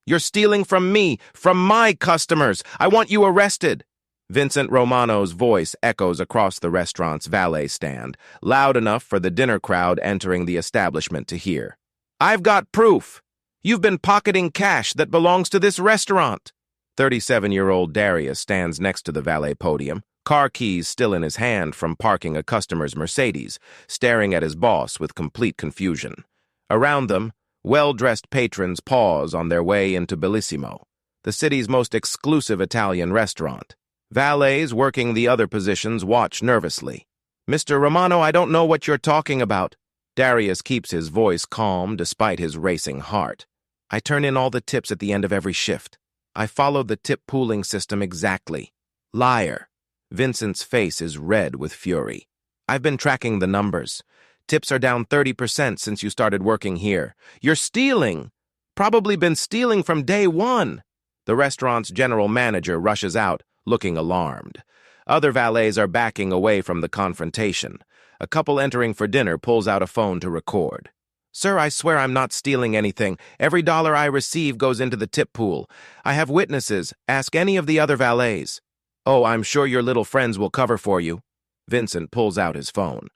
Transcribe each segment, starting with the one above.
You're stealing from me, from my customers. I want you arrested. Vincent Romano's voice echoes across the restaurant's valet stand, loud enough for the dinner crowd entering the establishment to hear. I've got proof. You've been pocketing cash that belongs to this restaurant. 37-year-old Darius stands next to the valet podium, car keys still in his hand from parking a customer's Mercedes, staring at his boss with complete confusion. Around them, well-dressed patrons pause on their way into Bellissimo, the city's most exclusive Italian restaurant. Valets working the other positions watch nervously. Mr. Romano, I don't know what you're talking about. Darius keeps his voice calm despite his racing heart. I turn in all the tips at the end of every shift. I followed the tip pooling system exactly. Liar. Vincent's face is red with fury. I've been tracking the numbers. Tips are down 30% since you started working here. You're stealing. Probably been stealing from day one. The restaurant's general manager rushes out, looking alarmed. Other valets are backing away from the confrontation. A couple entering for dinner pulls out a phone to record. Sir, I swear I'm not stealing anything. Every dollar I receive goes into the tip pool. I have witnesses. Ask any of the other valets. Oh, I'm sure your little friends will cover for you. Vincent pulls out his phone.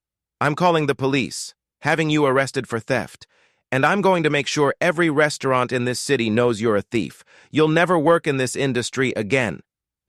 I'm calling the police, having you arrested for theft. And I'm going to make sure every restaurant in this city knows you're a thief. You'll never work in this industry again.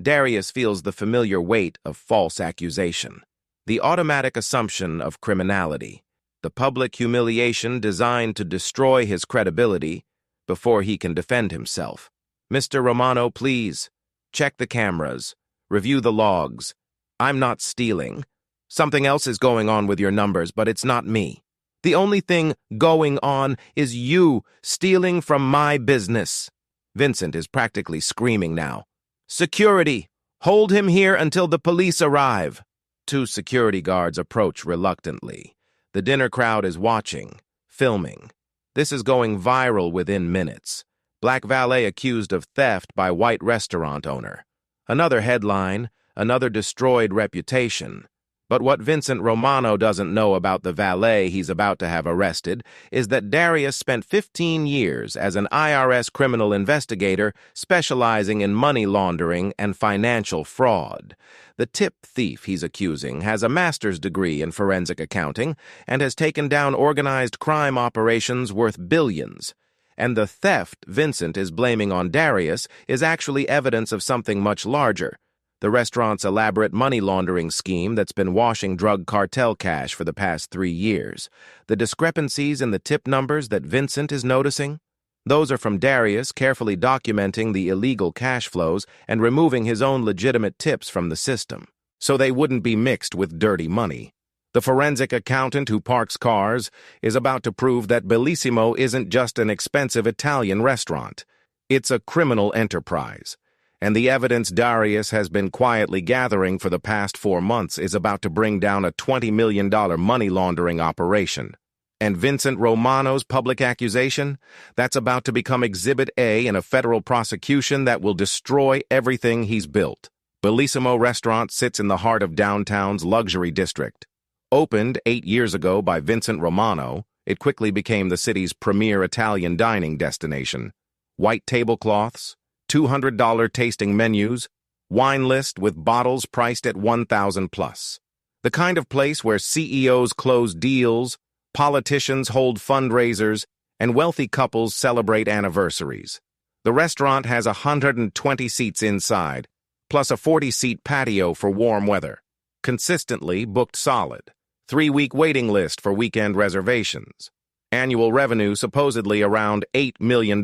Darius feels the familiar weight of false accusation, the automatic assumption of criminality, the public humiliation designed to destroy his credibility before he can defend himself. Mr. Romano, please, check the cameras, review the logs. I'm not stealing. Something else is going on with your numbers, but it's not me. The only thing going on is you stealing from my business. Vincent is practically screaming now. Security! Hold him here until the police arrive. Two security guards approach reluctantly. The dinner crowd is watching, filming. This is going viral within minutes. Black valet accused of theft by white restaurant owner. Another headline, another destroyed reputation. But what Vincent Romano doesn't know about the valet he's about to have arrested is that Darius spent 15 years as an IRS criminal investigator specializing in money laundering and financial fraud. The tip thief he's accusing has a master's degree in forensic accounting and has taken down organized crime operations worth billions. And the theft Vincent is blaming on Darius is actually evidence of something much larger. The restaurant's elaborate money laundering scheme that's been washing drug cartel cash for the past 3 years. The discrepancies in the tip numbers that Vincent is noticing, those are from Darius carefully documenting the illegal cash flows and removing his own legitimate tips from the system, so they wouldn't be mixed with dirty money. The forensic accountant who parks cars is about to prove that Bellissimo isn't just an expensive Italian restaurant. It's a criminal enterprise. And the evidence Darius has been quietly gathering for the past 4 months is about to bring down a $20 million money laundering operation. And Vincent Romano's public accusation? That's about to become Exhibit A in a federal prosecution that will destroy everything he's built. Bellissimo Restaurant sits in the heart of downtown's luxury district. Opened 8 years ago by Vincent Romano, it quickly became the city's premier Italian dining destination. White tablecloths, $200 tasting menus, wine list with bottles priced at $1,000 plus. The kind of place where CEOs close deals, politicians hold fundraisers, and wealthy couples celebrate anniversaries. The restaurant has 120 seats inside, plus a 40-seat patio for warm weather. Consistently booked solid. 3-week waiting list for weekend reservations. Annual revenue supposedly around $8 million.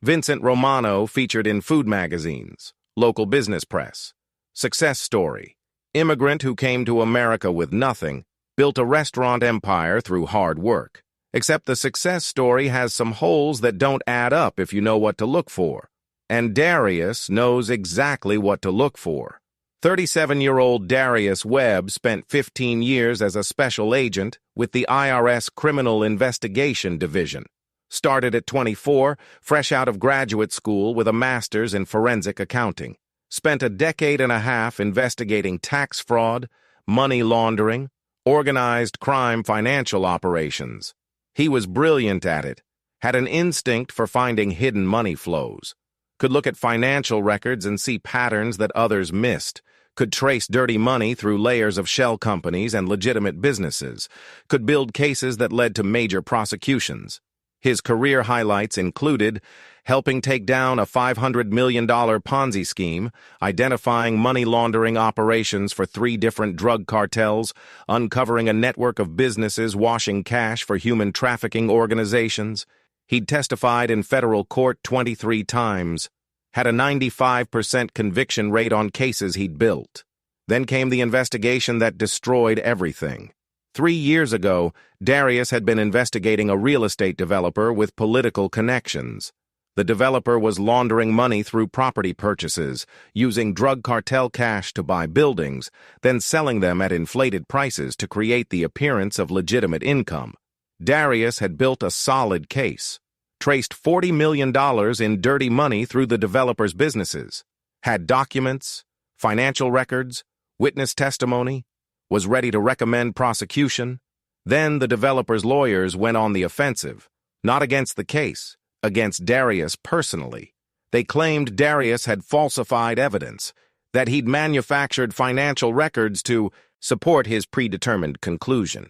Vincent Romano featured in food magazines, local business press. Success story. Immigrant who came to America with nothing, built a restaurant empire through hard work. Except the success story has some holes that don't add up if you know what to look for. And Darius knows exactly what to look for. 37-year-old Darius Webb spent 15 years as a special agent with the IRS Criminal Investigation Division. Started at 24, fresh out of graduate school with a master's in forensic accounting. Spent a decade and a half investigating tax fraud, money laundering, organized crime financial operations. He was brilliant at it, had an instinct for finding hidden money flows, could look at financial records and see patterns that others missed, could trace dirty money through layers of shell companies and legitimate businesses, could build cases that led to major prosecutions. His career highlights included helping take down a $500 million Ponzi scheme, identifying money laundering operations for 3 different drug cartels, uncovering a network of businesses washing cash for human trafficking organizations. He'd testified in federal court 23 times, had a 95% conviction rate on cases he'd built. Then came the investigation that destroyed everything. 3 years ago, Darius had been investigating a real estate developer with political connections. The developer was laundering money through property purchases, using drug cartel cash to buy buildings, then selling them at inflated prices to create the appearance of legitimate income. Darius had built a solid case, traced $40 million in dirty money through the developer's businesses, had documents, financial records, witness testimony, was ready to recommend prosecution. Then the developer's lawyers went on the offensive, not against the case, against Darius personally. They claimed Darius had falsified evidence, that he'd manufactured financial records to support his predetermined conclusion,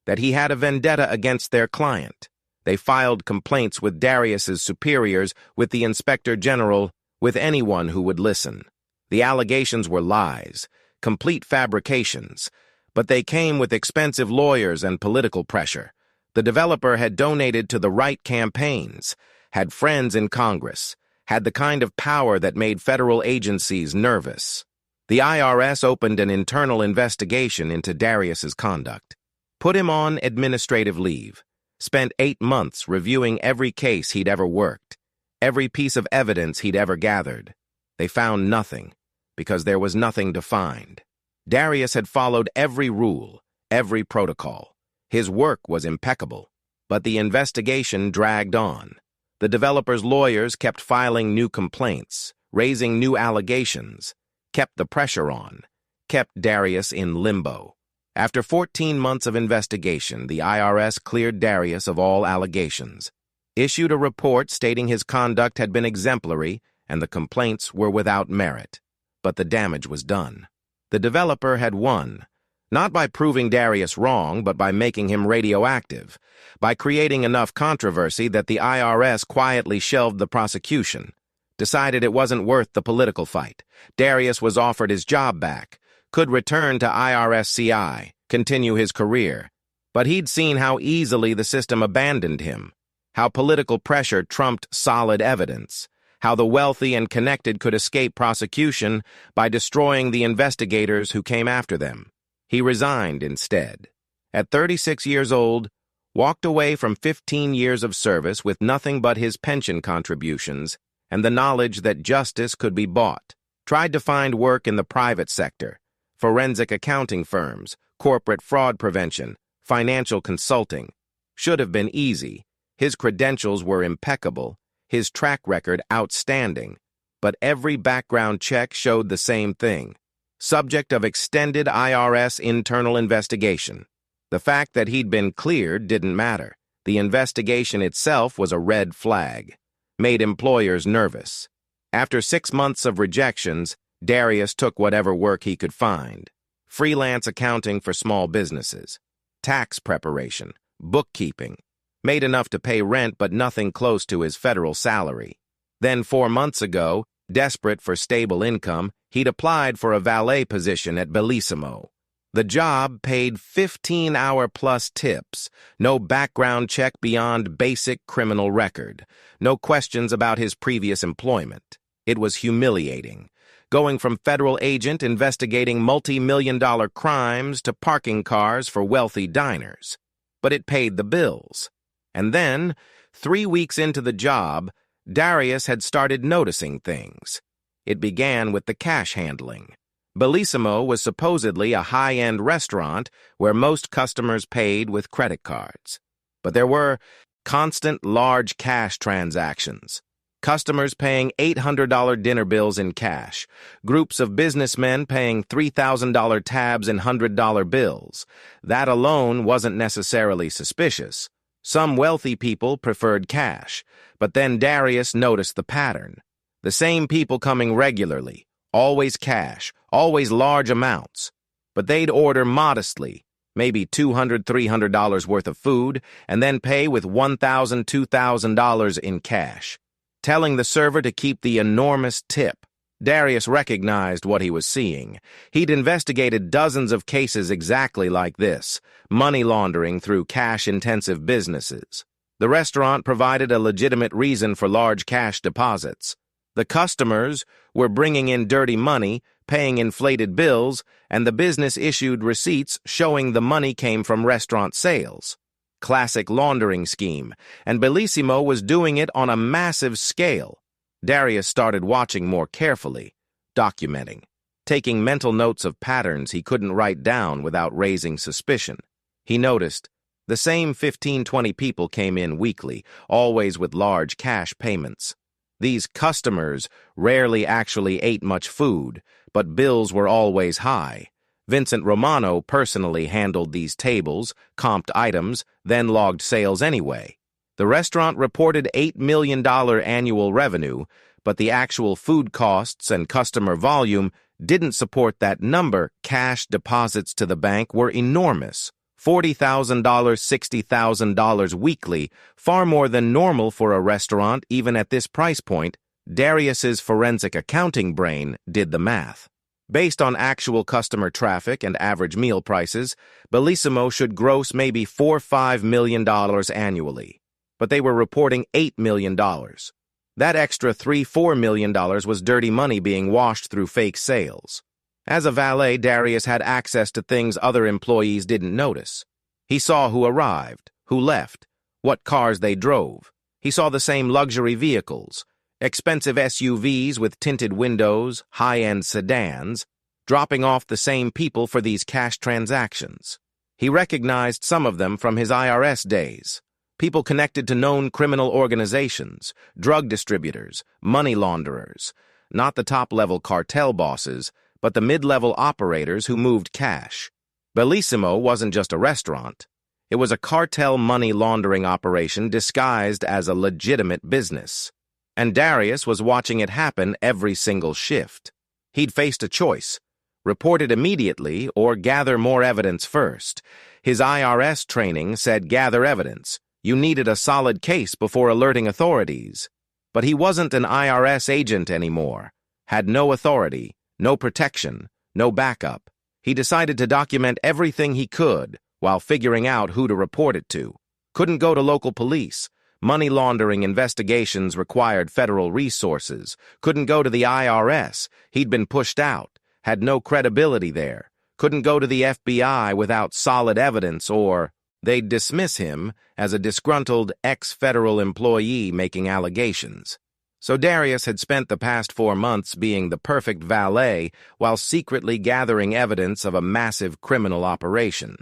that he had a vendetta against their client. They filed complaints with Darius's superiors, with the Inspector General, with anyone who would listen. The allegations were lies, complete fabrications, but they came with expensive lawyers and political pressure. The developer had donated to the right campaigns, had friends in Congress, had the kind of power that made federal agencies nervous. The IRS opened an internal investigation into Darius's conduct, put him on administrative leave, spent 8 months reviewing every case he'd ever worked, every piece of evidence he'd ever gathered. They found nothing, because there was nothing to find. Darius had followed every rule, every protocol. His work was impeccable, but the investigation dragged on. The developer's lawyers kept filing new complaints, raising new allegations, kept the pressure on, kept Darius in limbo. After 14 months of investigation, the IRS cleared Darius of all allegations, issued a report stating his conduct had been exemplary and the complaints were without merit. But the damage was done. The developer had won, not by proving Darius wrong, but by making him radioactive, by creating enough controversy that the IRS quietly shelved the prosecution, decided it wasn't worth the political fight. Darius was offered his job back, could return to IRSCI, continue his career. But he'd seen how easily the system abandoned him, how political pressure trumped solid evidence, how the wealthy and connected could escape prosecution by destroying the investigators who came after them. He resigned instead. At 36 years old, walked away from 15 years of service with nothing but his pension contributions and the knowledge that justice could be bought. Tried to find work in the private sector, forensic accounting firms, corporate fraud prevention, financial consulting. Should have been easy. His credentials were impeccable, his track record outstanding, but every background check showed the same thing. Subject of extended IRS internal investigation. The fact that he'd been cleared didn't matter. The investigation itself was a red flag. Made employers nervous. After 6 months of rejections, Darius took whatever work he could find. Freelance accounting for small businesses, tax preparation, bookkeeping. Made enough to pay rent but nothing close to his federal salary. Then 4 months ago, desperate for stable income, he'd applied for a valet position at Bellissimo. The job paid 15-hour-plus tips, no background check beyond basic criminal record, no questions about his previous employment. It was humiliating, going from federal agent investigating multi-million-dollar crimes to parking cars for wealthy diners. But it paid the bills. And then, 3 weeks into the job, Darius had started noticing things. It began with the cash handling. Bellissimo was supposedly a high-end restaurant where most customers paid with credit cards. But there were constant large cash transactions. Customers paying $800 dinner bills in cash. Groups of businessmen paying $3,000 tabs in $100 bills. That alone wasn't necessarily suspicious. Some wealthy people preferred cash, but then Darius noticed the pattern. The same people coming regularly, always cash, always large amounts. But they'd order modestly, maybe $200, $300 worth of food, and then pay with $1,000, $2,000 in cash, telling the server to keep the enormous tip. Darius recognized what he was seeing. He'd investigated dozens of cases exactly like this, money laundering through cash-intensive businesses. The restaurant provided a legitimate reason for large cash deposits. The customers were bringing in dirty money, paying inflated bills, and the business issued receipts showing the money came from restaurant sales. Classic laundering scheme, and Bellissimo was doing it on a massive scale. Darius started watching more carefully, documenting, taking mental notes of patterns he couldn't write down without raising suspicion. He noticed the same 15-20 people came in weekly, always with large cash payments. These customers rarely actually ate much food, but bills were always high. Vincent Romano personally handled these tables, comped items, then logged sales anyway. The restaurant reported $8 million annual revenue, but the actual food costs and customer volume didn't support that number. Cash deposits to the bank were enormous. $40,000, $60,000 weekly, far more than normal for a restaurant even at this price point. Darius's forensic accounting brain did the math. Based on actual customer traffic and average meal prices, Bellissimo should gross maybe $4-5 million annually. But they were reporting $8 million. That extra $3-4 million was dirty money being washed through fake sales. As a valet, Darius had access to things other employees didn't notice. He saw who arrived, who left, what cars they drove. He saw the same luxury vehicles, expensive SUVs with tinted windows, high-end sedans, dropping off the same people for these cash transactions. He recognized some of them from his IRS days. People connected to known criminal organizations, drug distributors, money launderers, not the top-level cartel bosses, but the mid-level operators who moved cash. Bellissimo wasn't just a restaurant. It was a cartel money laundering operation disguised as a legitimate business. And Darius was watching it happen every single shift. He'd faced a choice: report it immediately or gather more evidence first. His IRS training said gather evidence. You needed a solid case before alerting authorities. But he wasn't an IRS agent anymore, had no authority, no protection, no backup. He decided to document everything he could while figuring out who to report it to. Couldn't go to local police. Money laundering investigations required federal resources. Couldn't go to the IRS. He'd been pushed out, had no credibility there. Couldn't go to the FBI without solid evidence, or they'd dismiss him as a disgruntled ex-federal employee making allegations. So Darius had spent the past 4 months being the perfect valet while secretly gathering evidence of a massive criminal operation.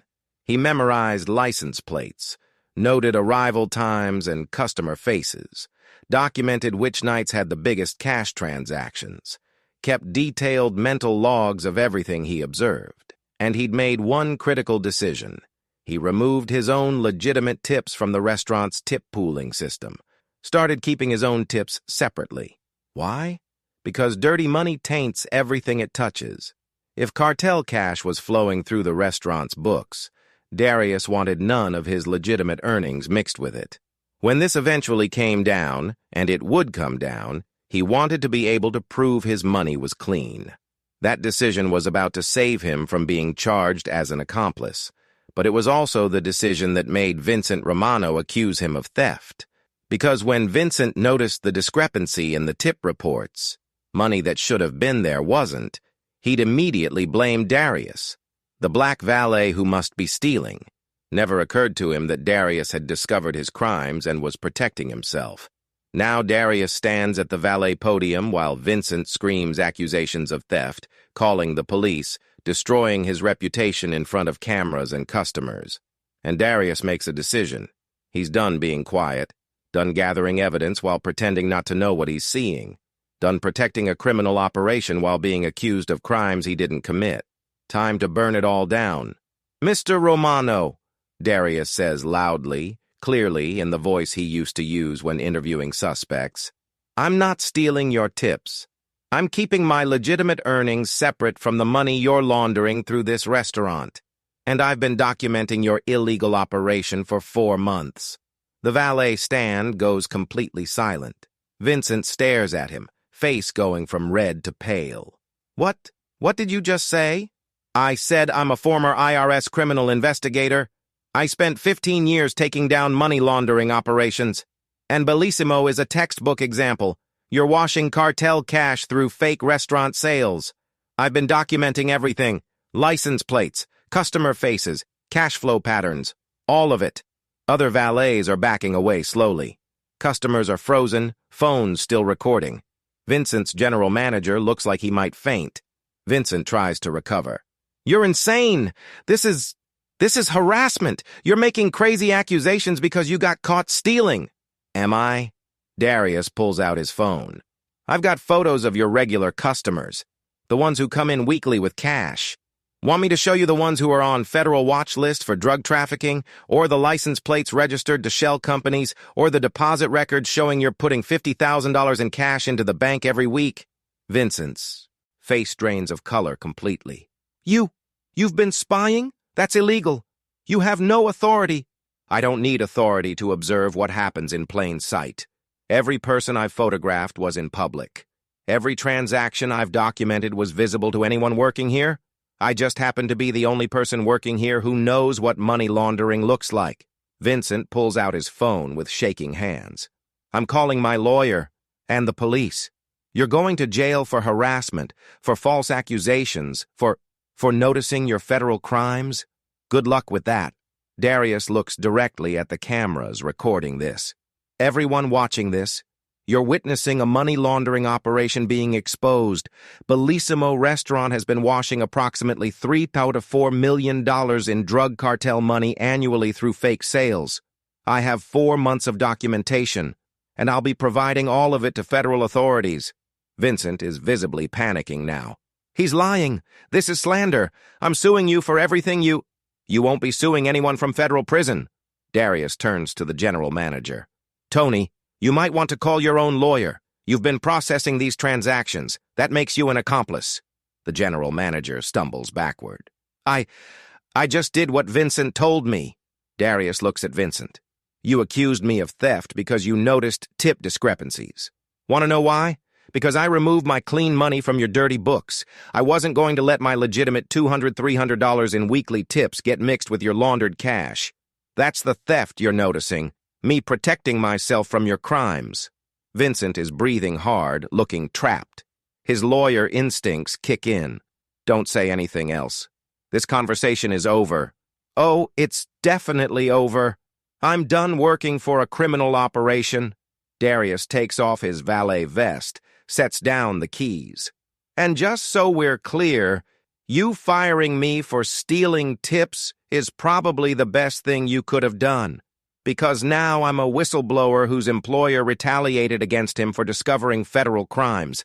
He memorized license plates, noted arrival times and customer faces, documented which nights had the biggest cash transactions, kept detailed mental logs of everything he observed. And he'd made one critical decision. He removed his own legitimate tips from the restaurant's tip pooling system, started keeping his own tips separately. Why? Because dirty money taints everything it touches. If cartel cash was flowing through the restaurant's books, Darius wanted none of his legitimate earnings mixed with it. When this eventually came down, and it would come down, he wanted to be able to prove his money was clean. That decision was about to save him from being charged as an accomplice, but it was also the decision that made Vincent Romano accuse him of theft. Because when Vincent noticed the discrepancy in the tip reports, money that should have been there wasn't, he'd immediately blamed Darius, the black valet who must be stealing. Never occurred to him that Darius had discovered his crimes and was protecting himself. Now Darius stands at the valet podium while Vincent screams accusations of theft, calling the police, destroying his reputation in front of cameras and customers. And Darius makes a decision. He's done being quiet, done gathering evidence while pretending not to know what he's seeing, done protecting a criminal operation while being accused of crimes he didn't commit. Time to burn it all down. "Mr. Romano," Darius says loudly, clearly in the voice he used to use when interviewing suspects. "I'm not stealing your tips. I'm keeping my legitimate earnings separate from the money you're laundering through this restaurant. And I've been documenting your illegal operation for 4 months." The valet stand goes completely silent. Vincent stares at him, face going from red to pale. What did you just say?" "I said I'm a former IRS criminal investigator. I spent 15 years taking down money laundering operations. And Bellissimo is a textbook example. You're washing cartel cash through fake restaurant sales. I've been documenting everything. License plates, customer faces, cash flow patterns. All of it." Other valets are backing away slowly. Customers are frozen, phones still recording. Vincent's general manager looks like he might faint. Vincent tries to recover. "You're insane! This is harassment! You're making crazy accusations because you got caught stealing." "Am I?" Darius pulls out his phone. "I've got photos of your regular customers, the ones who come in weekly with cash. Want me to show you the ones who are on federal watch list for drug trafficking, or the license plates registered to shell companies, or the deposit records showing you're putting $50,000 in cash into the bank every week?" Vincent's face drains of color completely. You've been spying? That's illegal. You have no authority." "I don't need authority to observe what happens in plain sight. Every person I've photographed was in public. Every transaction I've documented was visible to anyone working here. I just happen to be the only person working here who knows what money laundering looks like." Vincent pulls out his phone with shaking hands. "I'm calling my lawyer and the police. You're going to jail for harassment, for false accusations, for noticing your federal crimes. Good luck with that." Darius looks directly at the cameras recording this. "Everyone watching this, you're witnessing a money laundering operation being exposed. Bellissimo Restaurant has been washing approximately $3 to $4 million in drug cartel money annually through fake sales. I have 4 months of documentation, and I'll be providing all of it to federal authorities." Vincent is visibly panicking now. "He's lying. This is slander. I'm suing you for everything you won't be suing anyone from federal prison." Darius turns to the general manager. "Tony, you might want to call your own lawyer. You've been processing these transactions. That makes you an accomplice." The general manager stumbles backward. I just did what Vincent told me." Darius looks at Vincent. "You accused me of theft because you noticed tip discrepancies. Want to know why? Because I removed my clean money from your dirty books. I wasn't going to let my legitimate $200, $300 in weekly tips get mixed with your laundered cash. That's the theft you're noticing. Me protecting myself from your crimes." Vincent is breathing hard, looking trapped. His lawyer instincts kick in. "Don't say anything else. This conversation is over." "Oh, it's definitely over. I'm done working for a criminal operation." Darius takes off his valet vest, sets down the keys. "And just so we're clear, you firing me for stealing tips is probably the best thing you could have done. Because now I'm a whistleblower whose employer retaliated against him for discovering federal crimes.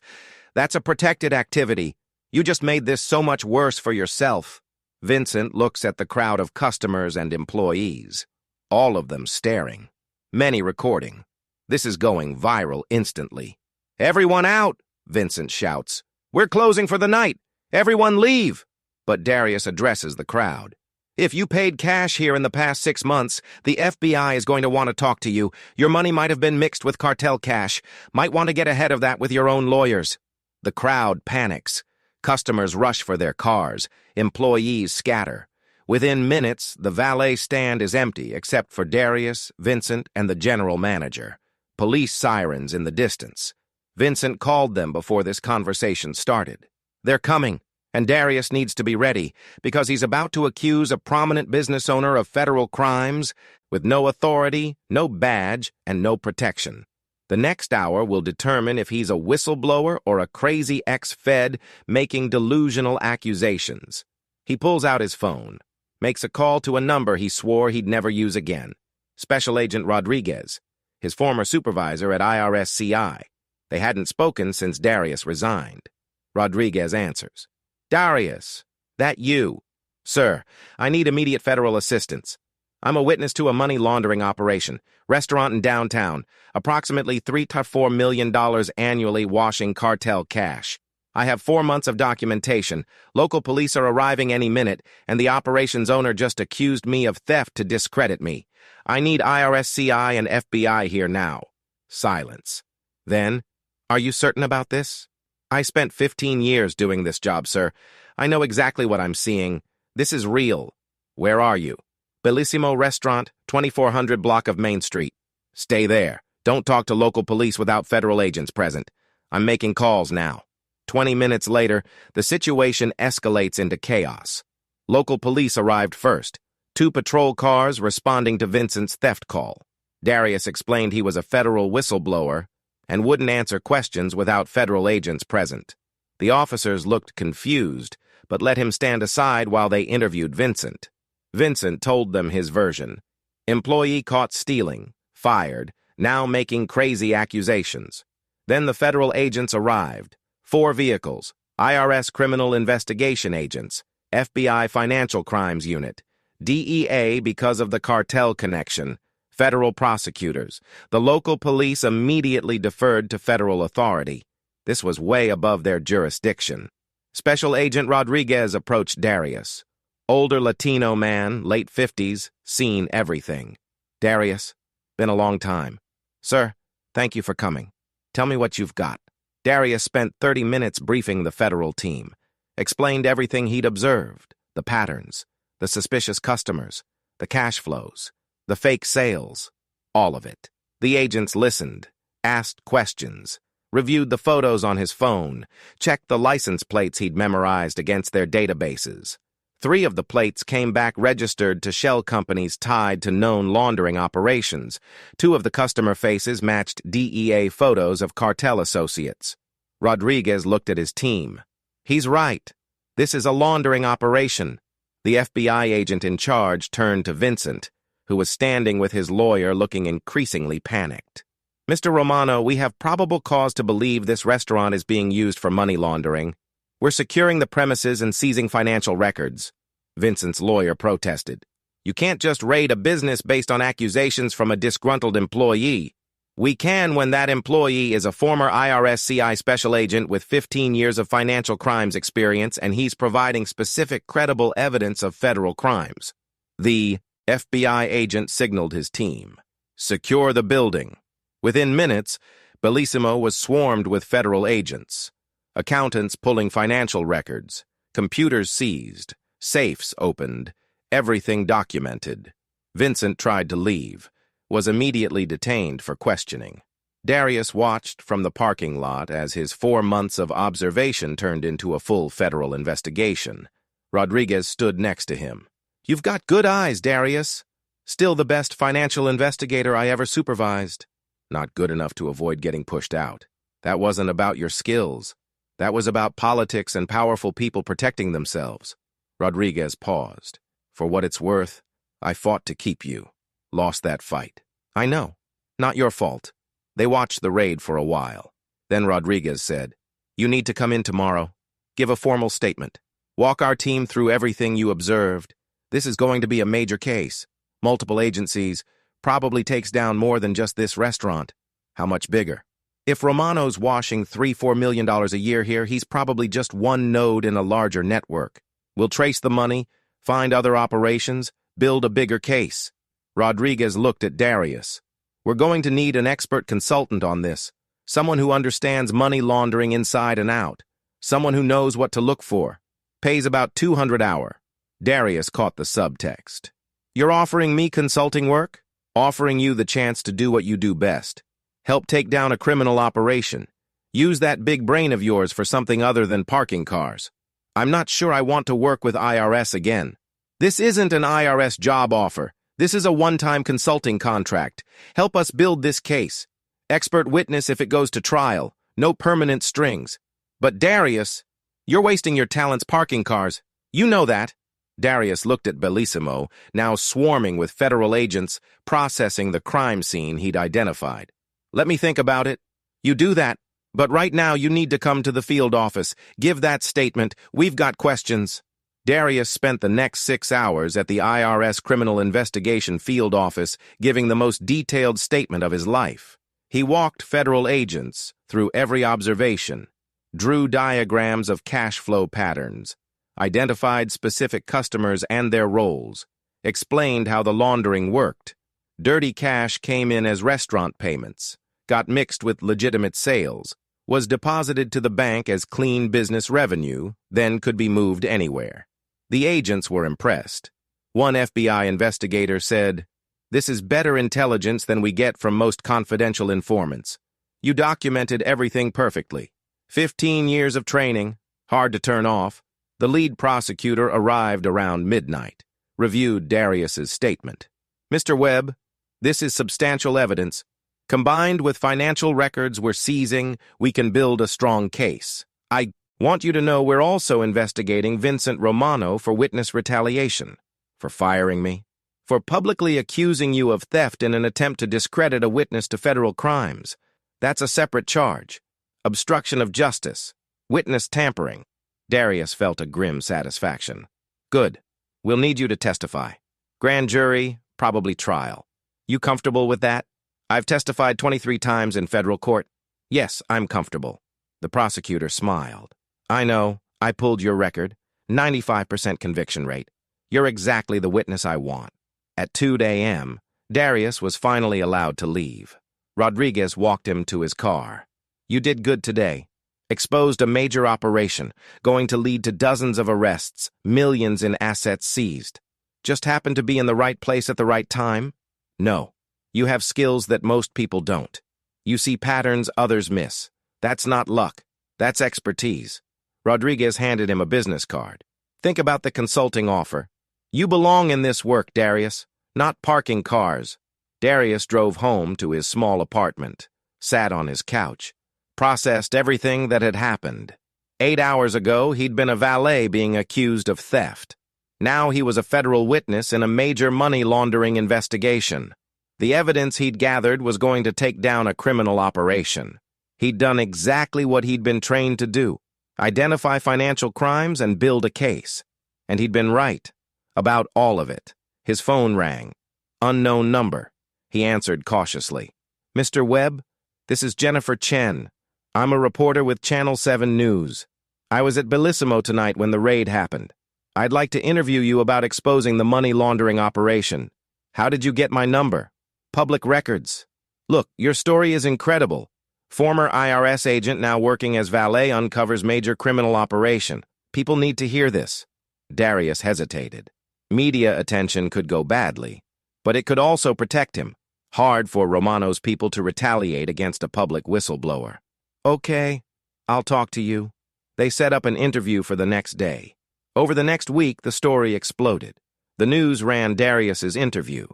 That's a protected activity. You just made this so much worse for yourself." Vincent looks at the crowd of customers and employees, all of them staring, many recording. This is going viral instantly. "Everyone out!" Vincent shouts. "We're closing for the night. Everyone leave!" But Darius addresses the crowd. "If you paid cash here in the past 6 months, the FBI is going to want to talk to you. Your money might have been mixed with cartel cash. Might want to get ahead of that with your own lawyers." The crowd panics. Customers rush for their cars. Employees scatter. Within minutes, the valet stand is empty except for Darius, Vincent, and the general manager. Police sirens in the distance. Vincent called them before this conversation started. They're coming, and Darius needs to be ready, because he's about to accuse a prominent business owner of federal crimes with no authority, no badge, and no protection. The next hour will determine if he's a whistleblower or a crazy ex-Fed making delusional accusations. He pulls out his phone, makes a call to a number he swore he'd never use again. Special Agent Rodriguez, his former supervisor at IRS-CI. They hadn't spoken since Darius resigned. Rodriguez answers. "Darius, that you?" "Sir, I need immediate federal assistance. I'm a witness to a money laundering operation. Restaurant in downtown. Approximately $3 to $4 million annually washing cartel cash. I have 4 months of documentation. Local police are arriving any minute, and the operation's owner just accused me of theft to discredit me. I need IRSCI and FBI here now. Silence. Then, are you certain about this? I spent 15 years doing this job, sir. I know exactly what I'm seeing. This is real. Where are you? Bellissimo Restaurant, 2400 block of Main Street. Stay there. Don't talk to local police without federal agents present. I'm making calls now. 20 minutes later, the situation escalates into chaos. Local police arrived first. 2 patrol cars responding to Vincent's theft call. Darius explained he was a federal whistleblower and wouldn't answer questions without federal agents present. The officers looked confused, but let him stand aside while they interviewed Vincent. Vincent told them his version. Employee caught stealing, fired, now making crazy accusations. Then the federal agents arrived. 4 vehicles, IRS Criminal Investigation Agents, FBI Financial Crimes Unit, DEA because of the cartel connection, federal prosecutors. The local police immediately deferred to federal authority. This was way above their jurisdiction. Special Agent Rodriguez approached Darius. Older Latino man, late 50s, seen everything. Darius, been a long time. Sir, thank you for coming. Tell me what you've got. Darius spent 30 minutes briefing the federal team, explained everything he'd observed, the patterns, the suspicious customers, the cash flows, the fake sales, all of it. The agents listened, asked questions, reviewed the photos on his phone, checked the license plates he'd memorized against their databases. 3 of the plates came back registered to shell companies tied to known laundering operations. 2 of the customer faces matched DEA photos of cartel associates. Rodriguez looked at his team. He's right. This is a laundering operation. The FBI agent in charge turned to Vincent, who was standing with his lawyer looking increasingly panicked. Mr. Romano, we have probable cause to believe this restaurant is being used for money laundering. We're securing the premises and seizing financial records. Vincent's lawyer protested. You can't just raid a business based on accusations from a disgruntled employee. We can when that employee is a former IRSCI special agent with 15 years of financial crimes experience and he's providing specific credible evidence of federal crimes. The FBI agent signaled his team. Secure the building. Within minutes, Bellissimo was swarmed with federal agents. Accountants pulling financial records, computers seized, safes opened, everything documented. Vincent tried to leave, was immediately detained for questioning. Darius watched from the parking lot as his 4 months of observation turned into a full federal investigation. Rodriguez stood next to him. You've got good eyes, Darius. Still the best financial investigator I ever supervised. Not good enough to avoid getting pushed out. That wasn't about your skills. That was about politics and powerful people protecting themselves. Rodriguez paused. For what it's worth, I fought to keep you. Lost that fight. I know. Not your fault. They watched the raid for a while. Then Rodriguez said, You need to come in tomorrow. Give a formal statement. Walk our team through everything you observed. This is going to be a major case. Multiple agencies. Probably takes down more than just this restaurant. How much bigger? If Romano's washing $3-4 million a year here, he's probably just one node in a larger network. We'll trace the money, find other operations, build a bigger case. Rodriguez looked at Darius. We're going to need an expert consultant on this. Someone who understands money laundering inside and out. Someone who knows what to look for. Pays about $200 an hour. Darius caught the subtext. You're offering me consulting work? Offering you the chance to do what you do best. Help take down a criminal operation. Use that big brain of yours for something other than parking cars. I'm not sure I want to work with IRS again. This isn't an IRS job offer. This is a one-time consulting contract. Help us build this case. Expert witness if it goes to trial. No permanent strings. But Darius, you're wasting your talents parking cars. You know that. Darius looked at Bellissimo, now swarming with federal agents processing the crime scene he'd identified. Let me think about it. You do that, but right now you need to come to the field office. Give that statement. We've got questions. Darius spent the next 6 hours at the IRS Criminal Investigation Field Office giving the most detailed statement of his life. He walked federal agents through every observation, drew diagrams of cash flow patterns, identified specific customers and their roles, explained how the laundering worked. Dirty cash came in as restaurant payments, got mixed with legitimate sales, was deposited to the bank as clean business revenue, then could be moved anywhere. The agents were impressed. One FBI investigator said, "This is better intelligence than we get from most confidential informants. You documented everything perfectly. 15 years of training, hard to turn off." The lead prosecutor arrived around midnight, reviewed Darius's statement. "Mr. Webb, this is substantial evidence. Combined with financial records we're seizing, we can build a strong case. I want you to know we're also investigating Vincent Romano for witness retaliation, for firing me, for publicly accusing you of theft in an attempt to discredit a witness to federal crimes. That's a separate charge. Obstruction of justice, witness tampering." Darius felt a grim satisfaction. "Good. We'll need you to testify. Grand jury, probably trial. You comfortable with that?" "I've testified 23 times in federal court." "Yes, I'm comfortable." The prosecutor smiled. "I know. I pulled your record. 95% conviction rate. You're exactly the witness I want." At 2 a.m., Darius was finally allowed to leave. Rodriguez walked him to his car. "You did good today. Exposed a major operation, going to lead to dozens of arrests, millions in assets seized. Just happened to be in the right place at the right time? No. You have skills that most people don't. You see patterns others miss. That's not luck. That's expertise." Rodriguez handed him a business card. "Think about the consulting offer. You belong in this work, Darius, not parking cars." Darius drove home to his small apartment, sat on his couch, processed everything that had happened. 8 hours ago, he'd been a valet being accused of theft. Now he was a federal witness in a major money laundering investigation. The evidence he'd gathered was going to take down a criminal operation. He'd done exactly what he'd been trained to do: identify financial crimes and build a case. And he'd been right about all of it. His phone rang. Unknown number. He answered cautiously. "Mr. Webb, this is Jennifer Chen. I'm a reporter with Channel 7 News. I was at Bellissimo tonight when the raid happened. I'd like to interview you about exposing the money laundering operation. How did you get my number?" "Public records. Look, your story is incredible. Former IRS agent now working as valet uncovers major criminal operation. People need to hear this." Darius hesitated. Media attention could go badly, but it could also protect him. Hard for Romano's people to retaliate against a public whistleblower. "Okay, I'll talk to you." They set up an interview for the next day. Over the next week, the story exploded. The news ran Darius's interview.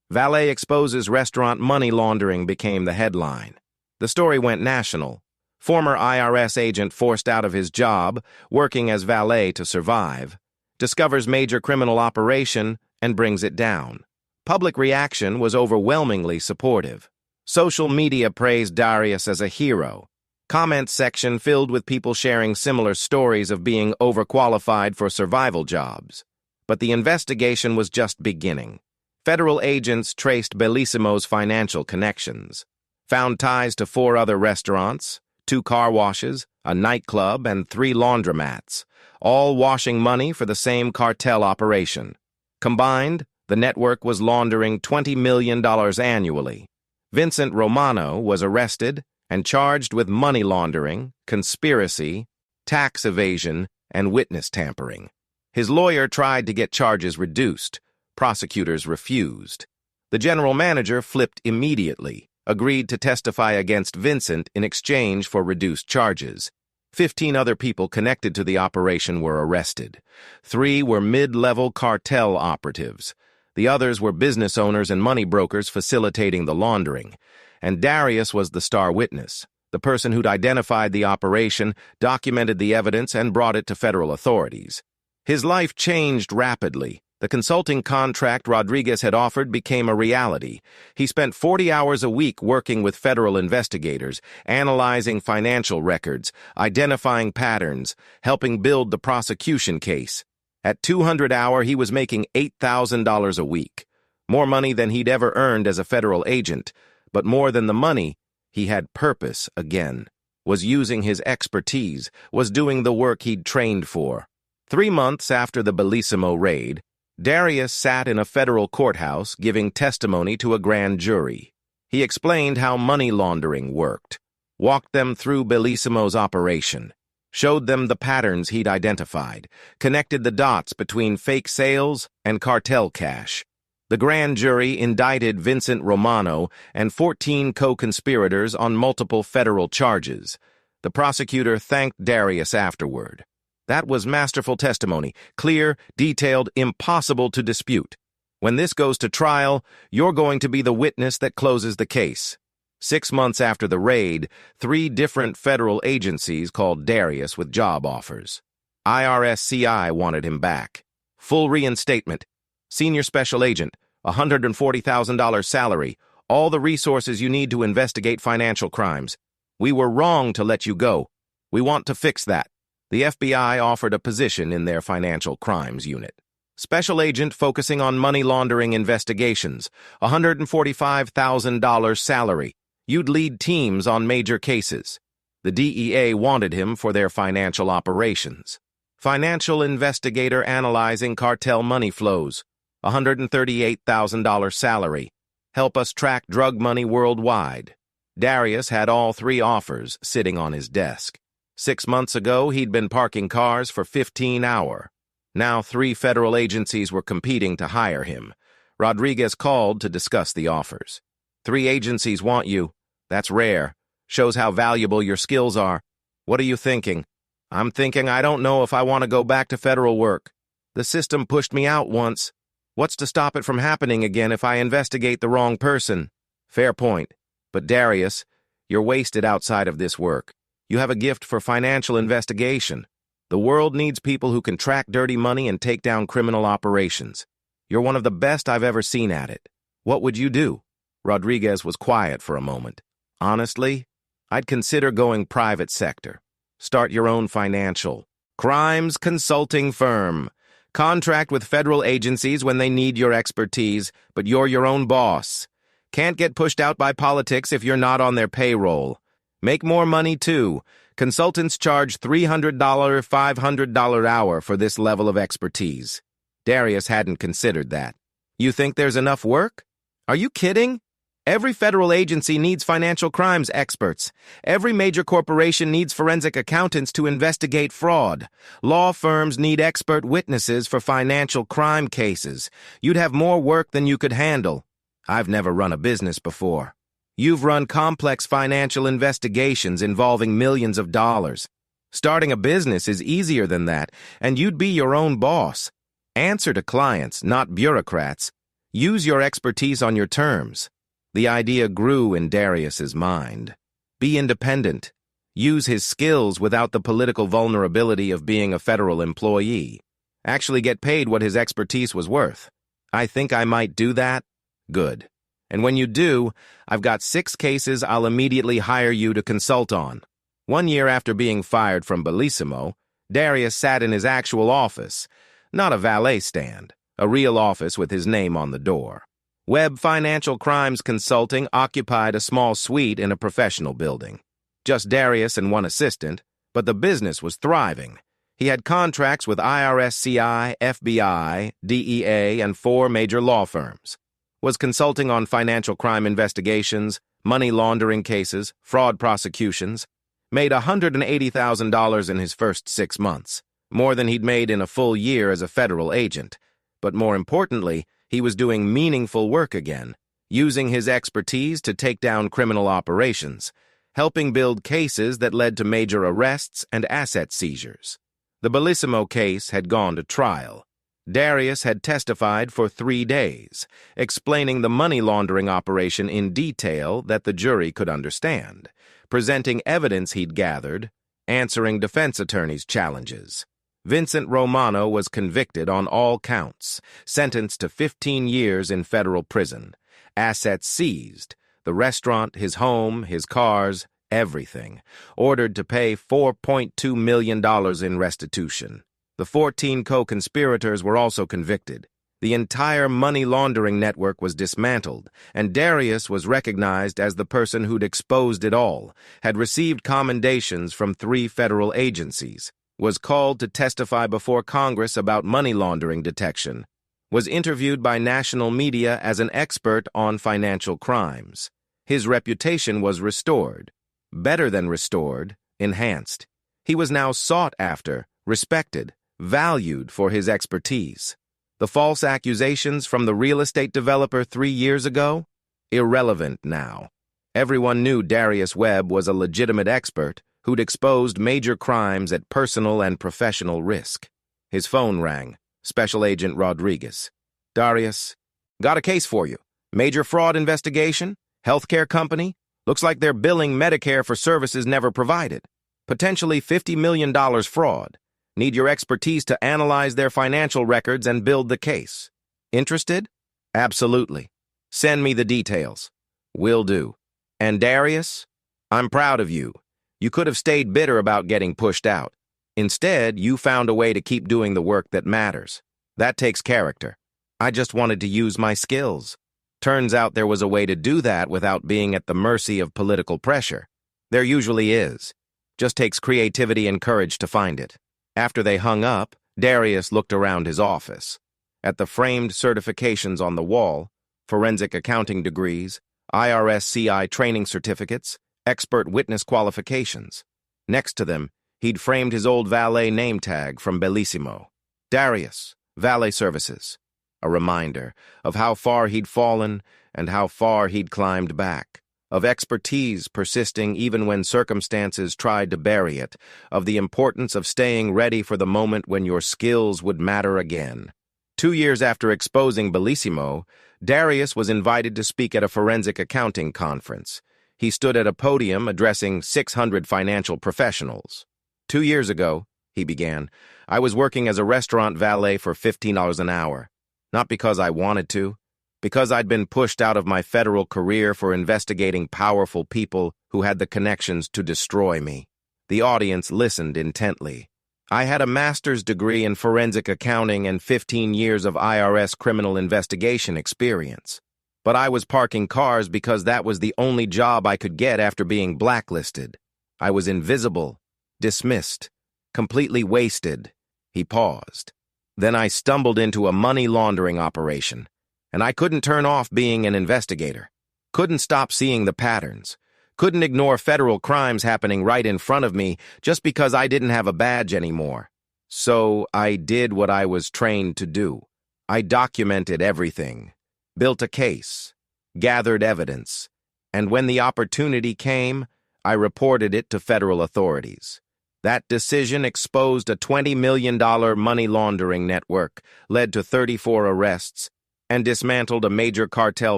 "Valet exposes restaurant money laundering" became the headline. The story went national. Former IRS agent forced out of his job, working as valet to survive, discovers major criminal operation and brings it down. Public reaction was overwhelmingly supportive. Social media praised Darius as a hero. Comment section filled with people sharing similar stories of being overqualified for survival jobs. But the investigation was just beginning. Federal agents traced Bellissimo's financial connections, found ties to 4 other restaurants, 2 car washes, a nightclub, and 3 laundromats, all washing money for the same cartel operation. Combined, the network was laundering $20 million annually. Vincent Romano was arrested and charged with money laundering, conspiracy, tax evasion, and witness tampering. His lawyer tried to get charges reduced. Prosecutors refused. The general manager flipped immediately, agreed to testify against Vincent in exchange for reduced charges. 15 other people connected to the operation were arrested. 3 were mid-level cartel operatives. The others were business owners and money brokers facilitating the laundering. And Darius was the star witness, the person who'd identified the operation, documented the evidence, and brought it to federal authorities. His life changed rapidly. The consulting contract Rodriguez had offered became a reality. He spent 40 hours a week working with federal investigators, analyzing financial records, identifying patterns, helping build the prosecution case. At 200 hour, he was making $8,000 a week. More money than he'd ever earned as a federal agent, but more than the money, he had purpose again, was using his expertise, was doing the work he'd trained for. 3 months after the Bellissimo raid, Darius sat in a federal courthouse giving testimony to a grand jury. He explained how money laundering worked, walked them through Bellissimo's operation, showed them the patterns he'd identified, connected the dots between fake sales and cartel cash. The grand jury indicted Vincent Romano and 14 co-conspirators on multiple federal charges. The prosecutor thanked Darius afterward. That was masterful testimony, clear, detailed, impossible to dispute. When this goes to trial, you're going to be the witness that closes the case. 6 months after the raid, 3 different federal agencies called Darius with job offers. IRS-CI wanted him back. Full reinstatement. Senior Special Agent, $140,000 salary, all the resources you need to investigate financial crimes. We were wrong to let you go. We want to fix that. The FBI offered a position in their financial crimes unit. Special Agent focusing on money laundering investigations, $145,000 salary. You'd lead teams on major cases. The DEA wanted him for their financial operations. Financial investigator analyzing cartel money flows, $138,000 salary. Help us track drug money worldwide. Darius had all 3 offers sitting on his desk. 6 months ago, he'd been parking cars for 15 hours. Now 3 federal agencies were competing to hire him. Rodriguez called to discuss the offers. 3 agencies want you. That's rare. Shows how valuable your skills are. What are you thinking? I'm thinking I don't know if I want to go back to federal work. The system pushed me out once. What's to stop it from happening again if I investigate the wrong person? Fair point. But Darius, you're wasted outside of this work. You have a gift for financial investigation. The world needs people who can track dirty money and take down criminal operations. You're one of the best I've ever seen at it. What would you do? Rodriguez was quiet for a moment. Honestly, I'd consider going private sector. Start your own financial crimes consulting firm. Contract with federal agencies when they need your expertise, but you're your own boss. Can't get pushed out by politics if you're not on their payroll. Make more money, too. Consultants charge $300, $500 hour for this level of expertise. Darius hadn't considered that. You think there's enough work? Are you kidding? Every federal agency needs financial crimes experts. Every major corporation needs forensic accountants to investigate fraud. Law firms need expert witnesses for financial crime cases. You'd have more work than you could handle. I've never run a business before. You've run complex financial investigations involving millions of dollars. Starting a business is easier than that, and you'd be your own boss. Answer to clients, not bureaucrats. Use your expertise on your terms. The idea grew in Darius's mind. Be independent. Use his skills without the political vulnerability of being a federal employee. Actually get paid what his expertise was worth. I think I might do that. Good. And when you do, I've got 6 cases I'll immediately hire you to consult on. 1 year after being fired from Bellissimo, Darius sat in his actual office, not a valet stand, a real office with his name on the door. Webb Financial Crimes Consulting occupied a small suite in a professional building. Just Darius and 1 assistant, but the business was thriving. He had contracts with IRS-CI, FBI, DEA, and 4 major law firms. Was consulting on financial crime investigations, money laundering cases, fraud prosecutions. Made $180,000 in his first 6 months, more than he'd made in a full year as a federal agent. But more importantly, he was doing meaningful work again, using his expertise to take down criminal operations, helping build cases that led to major arrests and asset seizures. The Bellissimo case had gone to trial. Darius had testified for 3 days, explaining the money laundering operation in detail that the jury could understand, presenting evidence he'd gathered, answering defense attorneys' challenges. Vincent Romano was convicted on all counts, sentenced to 15 years in federal prison, assets seized, the restaurant, his home, his cars, everything, ordered to pay $4.2 million in restitution. The 14 co-conspirators were also convicted. The entire money laundering network was dismantled, and Darius was recognized as the person who'd exposed it all, had received commendations from 3 federal agencies, was called to testify before Congress about money laundering detection, was interviewed by national media as an expert on financial crimes. His reputation was restored. Better than restored, enhanced. He was now sought after, respected, valued for his expertise. The false accusations from the real estate developer 3 years ago? Irrelevant now. Everyone knew Darius Webb was a legitimate expert who'd exposed major crimes at personal and professional risk. His phone rang. Special Agent Rodriguez. Darius, got a case for you. Major fraud investigation? Healthcare company? Looks like they're billing Medicare for services never provided. Potentially $50 million fraud. Need your expertise to analyze their financial records and build the case. Interested? Absolutely. Send me the details. Will do. And Darius, I'm proud of you. You could have stayed bitter about getting pushed out. Instead, you found a way to keep doing the work that matters. That takes character. I just wanted to use my skills. Turns out there was a way to do that without being at the mercy of political pressure. There usually is. Just takes creativity and courage to find it. After they hung up, Darius looked around his office. At the framed certifications on the wall, forensic accounting degrees, IRS CI training certificates, expert witness qualifications. Next to them, he'd framed his old valet name tag from Bellissimo. Darius, Valet Services. A reminder of how far he'd fallen and how far he'd climbed back. Of expertise persisting even when circumstances tried to bury it, of the importance of staying ready for the moment when your skills would matter again. 2 years after exposing Bellissimo, Darius was invited to speak at a forensic accounting conference. He stood at a podium addressing 600 financial professionals. 2 years ago, he began, I was working as a restaurant valet for $15 an hour. Not because I wanted to, because I'd been pushed out of my federal career for investigating powerful people who had the connections to destroy me. The audience listened intently. I had a master's degree in forensic accounting and 15 years of IRS criminal investigation experience. But I was parking cars because that was the only job I could get after being blacklisted. I was invisible, dismissed, completely wasted. He paused. Then I stumbled into a money laundering operation. And I couldn't turn off being an investigator. Couldn't stop seeing the patterns. Couldn't ignore federal crimes happening right in front of me just because I didn't have a badge anymore. So I did what I was trained to do. I documented everything, built a case, gathered evidence, and when the opportunity came, I reported it to federal authorities. That decision exposed a $20 million money laundering network, led to 34 arrests, and dismantled a major cartel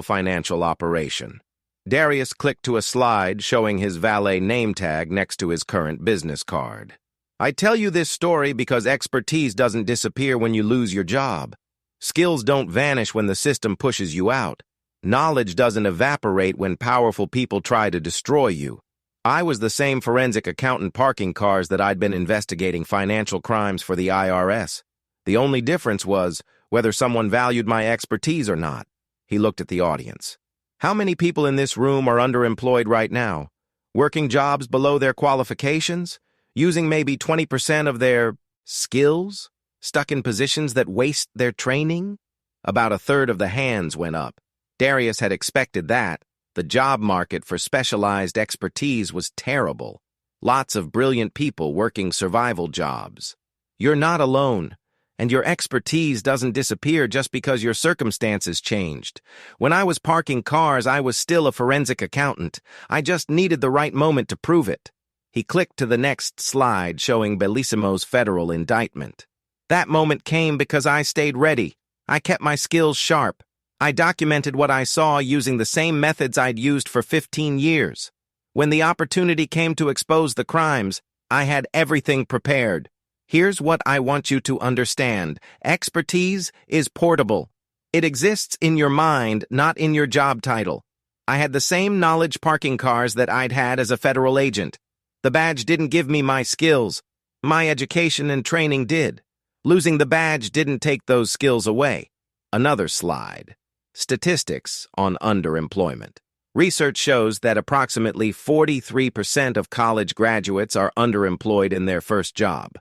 financial operation. Darius clicked to a slide showing his valet name tag next to his current business card. I tell you this story because expertise doesn't disappear when you lose your job. Skills don't vanish when the system pushes you out. Knowledge doesn't evaporate when powerful people try to destroy you. I was the same forensic accountant parking cars that I'd been investigating financial crimes for the IRS. The only difference was whether someone valued my expertise or not. He looked at the audience. How many people in this room are underemployed right now? Working jobs below their qualifications? Using maybe 20% of their skills? Stuck in positions that waste their training? About a third of the hands went up. Darius had expected that. The job market for specialized expertise was terrible. Lots of brilliant people working survival jobs. You're not alone. And your expertise doesn't disappear just because your circumstances changed. When I was parking cars, I was still a forensic accountant. I just needed the right moment to prove it. He clicked to the next slide showing Bellissimo's federal indictment. That moment came because I stayed ready. I kept my skills sharp. I documented what I saw using the same methods I'd used for 15 years. When the opportunity came to expose the crimes, I had everything prepared. Here's what I want you to understand. Expertise is portable. It exists in your mind, not in your job title. I had the same knowledge parking cars that I'd had as a federal agent. The badge didn't give me my skills. My education and training did. Losing the badge didn't take those skills away. Another slide. Statistics on underemployment. Research shows that approximately 43% of college graduates are underemployed in their first job.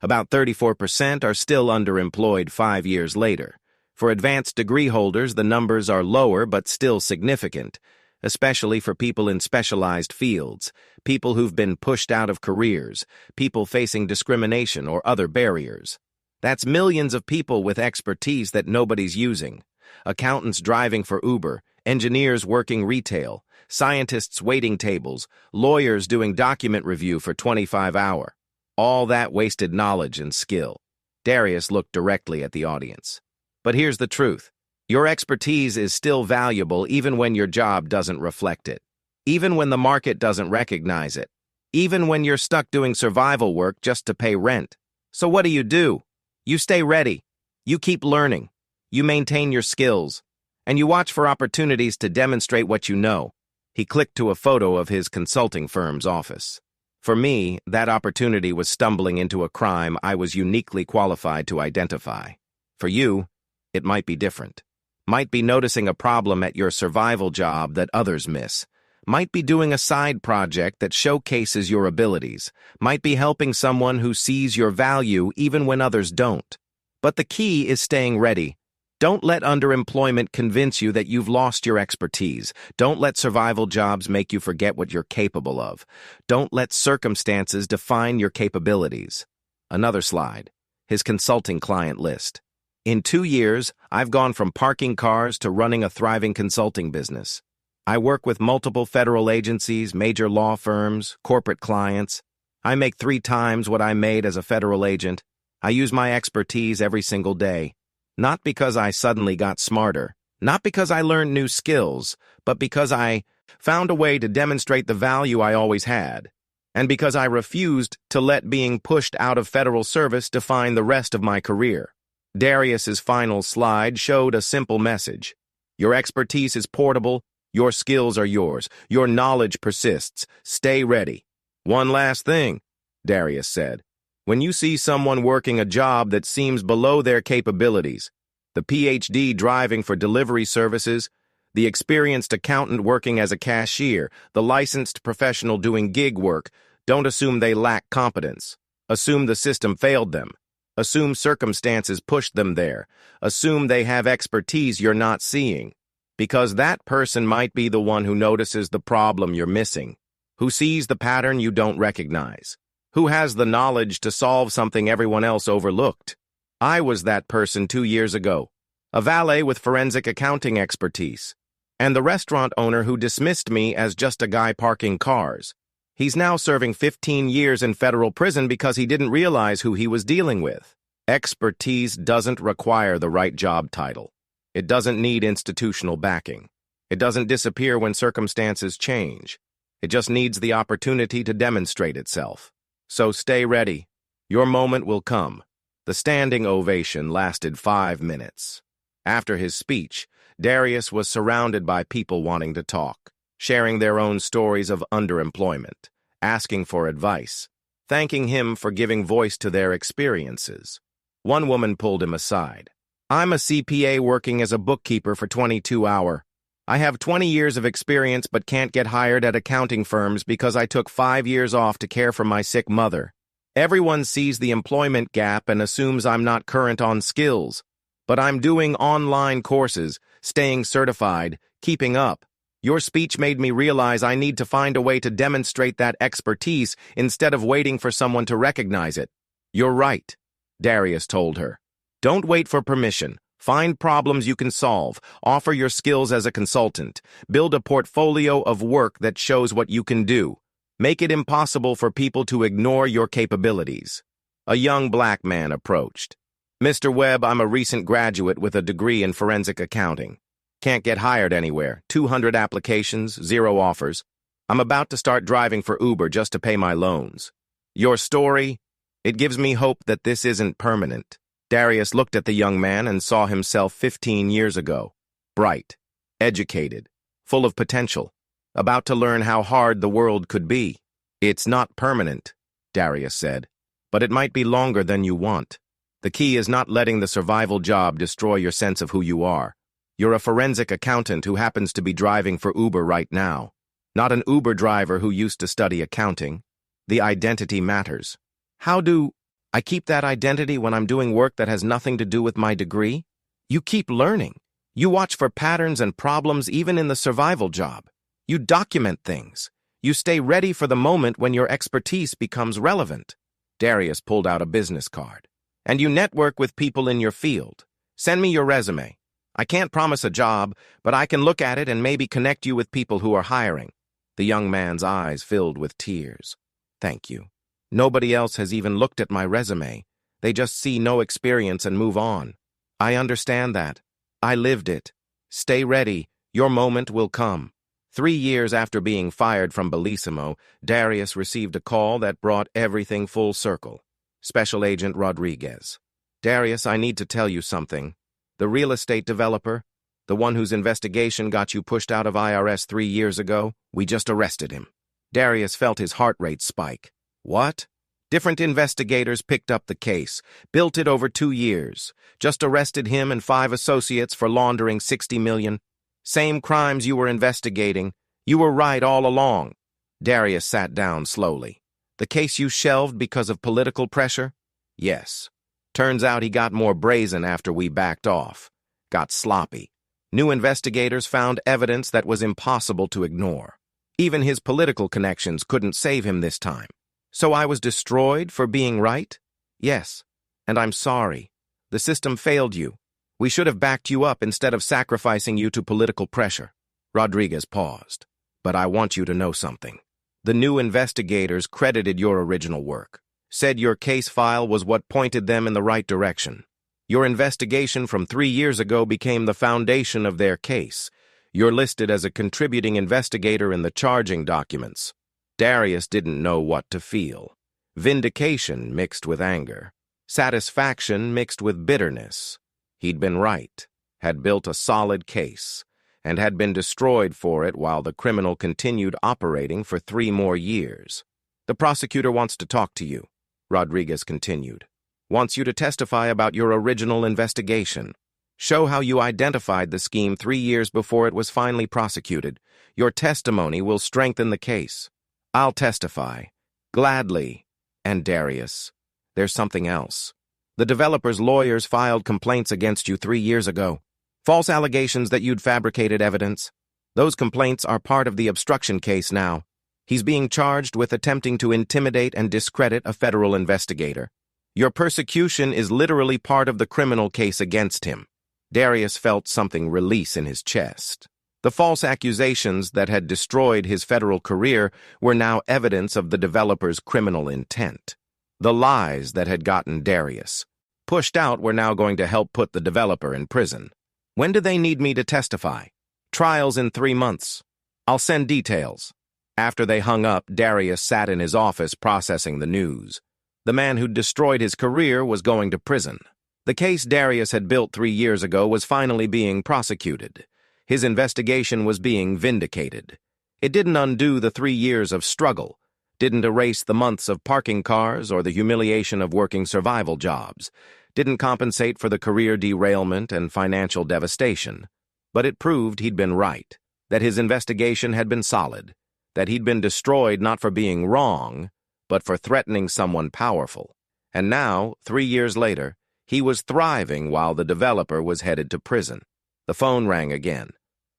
About 34% are still underemployed 5 years later. For advanced degree holders, the numbers are lower but still significant, especially for people in specialized fields, people who've been pushed out of careers, people facing discrimination or other barriers. That's millions of people with expertise that nobody's using. Accountants driving for Uber, engineers working retail, scientists waiting tables, lawyers doing document review for 25 hours. All that wasted knowledge and skill. Darius looked directly at the audience. But here's the truth. Your expertise is still valuable even when your job doesn't reflect it. Even when the market doesn't recognize it. Even when you're stuck doing survival work just to pay rent. So what do? You stay ready. You keep learning. You maintain your skills. And you watch for opportunities to demonstrate what you know. He clicked to a photo of his consulting firm's office. For me, that opportunity was stumbling into a crime I was uniquely qualified to identify. For you, it might be different. Might be noticing a problem at your survival job that others miss. Might be doing a side project that showcases your abilities. Might be helping someone who sees your value even when others don't. But the key is staying ready. Don't let underemployment convince you that you've lost your expertise. Don't let survival jobs make you forget what you're capable of. Don't let circumstances define your capabilities. Another slide. His consulting client list. In 2 years, I've gone from parking cars to running a thriving consulting business. I work with multiple federal agencies, major law firms, corporate clients. I make 3 times what I made as a federal agent. I use my expertise every single day. Not because I suddenly got smarter, not because I learned new skills, but because I found a way to demonstrate the value I always had, and because I refused to let being pushed out of federal service define the rest of my career. Darius's final slide showed a simple message. Your expertise is portable, your skills are yours, your knowledge persists. Stay ready. One last thing, Darius said. When you see someone working a job that seems below their capabilities, the PhD driving for delivery services, the experienced accountant working as a cashier, the licensed professional doing gig work, don't assume they lack competence. Assume the system failed them. Assume circumstances pushed them there. Assume they have expertise you're not seeing. Because that person might be the one who notices the problem you're missing, who sees the pattern you don't recognize, who has the knowledge to solve something everyone else overlooked. I was that person 2 years ago, a valet with forensic accounting expertise, and the restaurant owner who dismissed me as just a guy parking cars. He's now serving 15 years in federal prison because he didn't realize who he was dealing with. Expertise doesn't require the right job title. It doesn't need institutional backing. It doesn't disappear when circumstances change. It just needs the opportunity to demonstrate itself. So stay ready. Your moment will come. The standing ovation lasted 5 minutes. After his speech, Darius was surrounded by people wanting to talk, sharing their own stories of underemployment, asking for advice, thanking him for giving voice to their experiences. One woman pulled him aside. I'm a CPA working as a bookkeeper for 22 hours. I have 20 years of experience but can't get hired at accounting firms because I took 5 years off to care for my sick mother. Everyone sees the employment gap and assumes I'm not current on skills. But I'm doing online courses, staying certified, keeping up. Your speech made me realize I need to find a way to demonstrate that expertise instead of waiting for someone to recognize it. You're right, Darius told her. Don't wait for permission. Find problems you can solve. Offer your skills as a consultant. Build a portfolio of work that shows what you can do. Make it impossible for people to ignore your capabilities. A young black man approached. Mr. Webb, I'm a recent graduate with a degree in forensic accounting. Can't get hired anywhere. 200 applications, 0 offers. I'm about to start driving for Uber just to pay my loans. Your story? It gives me hope that this isn't permanent. Darius looked at the young man and saw himself 15 years ago. Bright, educated, full of potential, about to learn how hard the world could be. It's not permanent, Darius said, but it might be longer than you want. The key is not letting the survival job destroy your sense of who you are. You're a forensic accountant who happens to be driving for Uber right now. Not an Uber driver who used to study accounting. The identity matters. How do I keep that identity when I'm doing work that has nothing to do with my degree? You keep learning. You watch for patterns and problems even in the survival job. You document things. You stay ready for the moment when your expertise becomes relevant. Darius pulled out a business card. And you network with people in your field. Send me your resume. I can't promise a job, but I can look at it and maybe connect you with people who are hiring. The young man's eyes filled with tears. Thank you. Nobody else has even looked at my resume. They just see no experience and move on. I understand that. I lived it. Stay ready. Your moment will come. 3 years after being fired from Bellissimo, Darius received a call that brought everything full circle. Special Agent Rodriguez. Darius, I need to tell you something. The real estate developer, the one whose investigation got you pushed out of IRS 3 years ago, we just arrested him. Darius felt his heart rate spike. What? Different investigators picked up the case, built it over 2 years, just arrested him and 5 associates for laundering $60 million. Same crimes you were investigating. You were right all along. Darius sat down slowly. The case you shelved because of political pressure? Yes. Turns out he got more brazen after we backed off. Got sloppy. New investigators found evidence that was impossible to ignore. Even his political connections couldn't save him this time. So I was destroyed for being right? Yes. And I'm sorry. The system failed you. We should have backed you up instead of sacrificing you to political pressure. Rodriguez paused. But I want you to know something. The new investigators credited your original work, said your case file was what pointed them in the right direction. Your investigation from 3 years ago became the foundation of their case. You're listed as a contributing investigator in the charging documents. Darius didn't know what to feel. Vindication mixed with anger. Satisfaction mixed with bitterness. He'd been right, had built a solid case, and had been destroyed for it while the criminal continued operating for 3 more years. The prosecutor wants to talk to you, Rodriguez continued. Wants you to testify about your original investigation. Show how you identified the scheme 3 years before it was finally prosecuted. Your testimony will strengthen the case. I'll testify. Gladly. And Darius, there's something else. The developer's lawyers filed complaints against you 3 years ago. False allegations that you'd fabricated evidence. Those complaints are part of the obstruction case now. He's being charged with attempting to intimidate and discredit a federal investigator. Your persecution is literally part of the criminal case against him. Darius felt something release in his chest. The false accusations that had destroyed his federal career were now evidence of the developer's criminal intent. The lies that had gotten Darius pushed out were now going to help put the developer in prison. When do they need me to testify? Trial's in 3 months. I'll send details. After they hung up, Darius sat in his office processing the news. The man who'd destroyed his career was going to prison. The case Darius had built 3 years ago was finally being prosecuted. His investigation was being vindicated. It didn't undo the 3 years of struggle, didn't erase the months of parking cars or the humiliation of working survival jobs, didn't compensate for the career derailment and financial devastation. But it proved he'd been right, that his investigation had been solid, that he'd been destroyed not for being wrong, but for threatening someone powerful. And now, 3 years later, he was thriving while the developer was headed to prison. The phone rang again,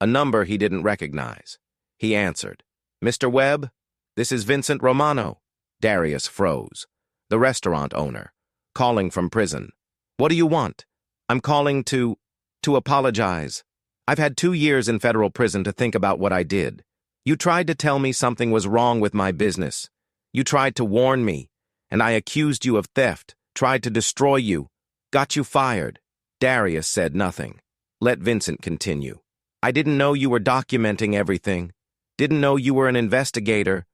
a number he didn't recognize. He answered. Mr. Webb, this is Vincent Romano. Darius froze. The restaurant owner, calling from prison. What do you want? I'm calling to apologize. I've had 2 years in federal prison to think about what I did. You tried to tell me something was wrong with my business. You tried to warn me, and I accused you of theft, tried to destroy you, got you fired. Darius said nothing. Let Vincent continue. I didn't know you were documenting everything. Didn't know you were an investigator.